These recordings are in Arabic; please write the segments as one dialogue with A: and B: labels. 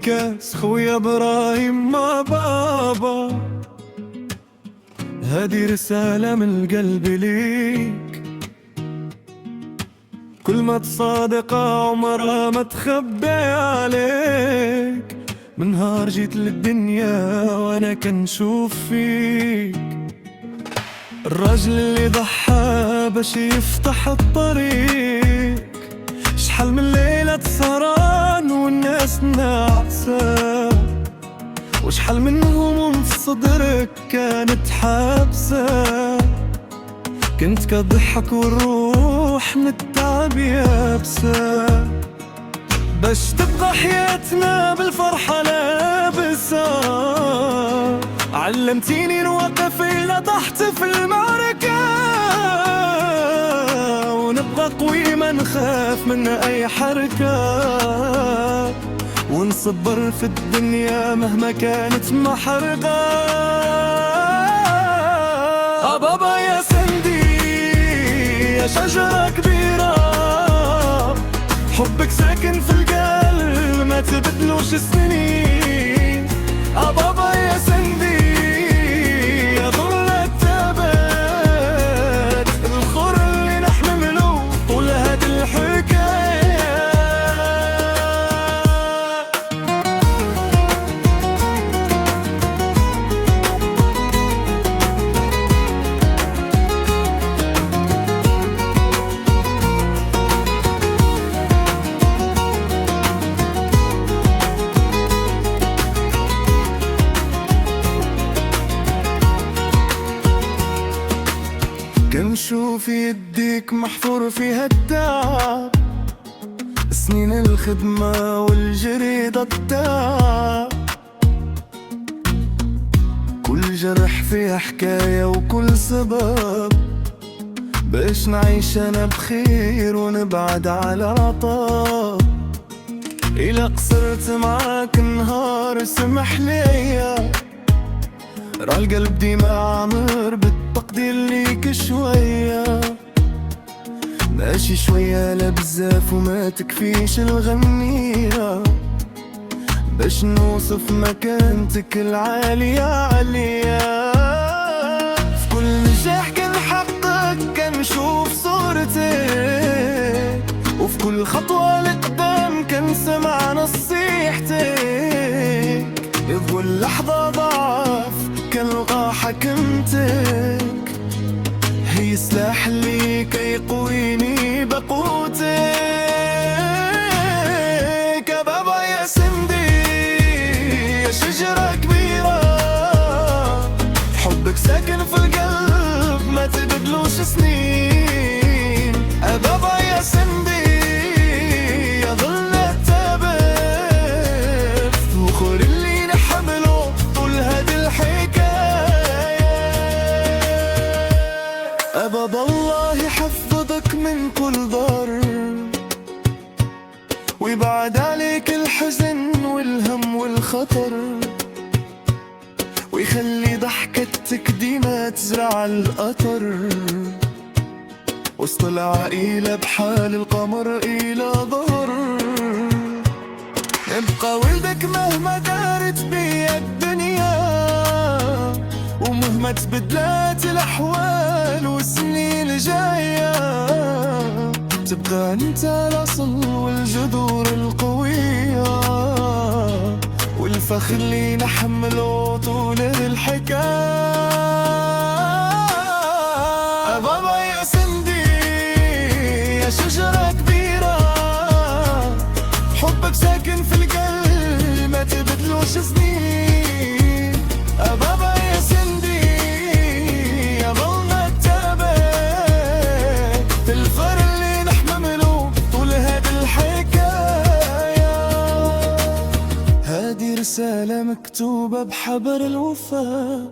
A: كاس خويا ابراهيم مع بابا. هادي رسالة من القلب ليك، كل ما تصادق عمرها ما تخبي عليك. من نهار جيت للدنيا وانا كنشوف فيك الراجل اللي ضحى باش يفتح الطريق. شحال من ليلة سهران والناس ناعسة، وشحال من هموم في صدرك كانت حابسة. كنت كضحك والروح من التعب يابسة، باش تبقى حياتنا بالفرحة لابسة. علمتيني نوقف إلا طحت في المعركة، ونبقى قوي ما نخاف من أي حركة، ونصبر في الدنيا مهما كانت محرقة. بابا يا سندي يا شجرة كبيرة، حبك ساكن في القلب ما تبدلوش سنين. بابا يا سندي يا ظل الثبات، الخور اللي نحمله طول هاد الحكاية. كنشوف يديك محفور فيها التعب، سنين الخدمة والجريدة التعب. كل جرح فيها حكاية وكل سبب، باش نعيش أنا بخير ونبعد على العطاب. إلا قصرت معاك نهار سمح ليا، راه القلب ديما عامر بالتقدير ليك شوية. ماشي شوية لا بزاف وما تكفيش الغنية، باش نوصف مكانتك العالية عالية. في كل نجاح كنحقق كنشوف صورتك، وفي كل خطوة لقدام كنسمع نصيحتك. في كل لحظة ضعف كنلقى حكمتك، هي سلاح اللي كيقويني بقوتك. يا بابا يا سندي يا شجرة كبيرة، حبك ساكن في القلب ما تبدلوش سنين. يا بابا يا سندي يا ظل الثبات، الفخر اللي نحمله طول هاد الحكاية. بابا الله يحفظك من كل ضر، ويبعد عليك الحزن والهم والخطر، ويخلي ضحكتك ديما تزرع القطر. وسط العائلة بحال القمر إلى ظهر، يبقى ولدك مهما دارت بيا الدنيا، ومهما تبدلات الأحوال والسنين جاية. تبقى انت الأصل والجذور القوية، والفخر اللي نحمله طول الحكاية. بابا يا سندي يا شجرة كبيرة، حبك ساكن في القلب ما تبدلوش سنين. بابا يا سندي يا ظلنا التابت، الفر اللي نحمله طول هاد الحكاية. هادي رسالة مكتوبة بحبر الوفاء،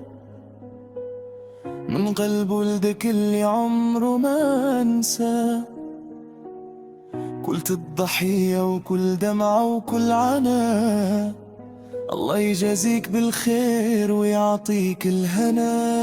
A: من قلب ولدك اللي عمره ما انساه. كل الضحية وكل دمعة وكل عناء، الله يجازيك بالخير ويعطيك الهنا.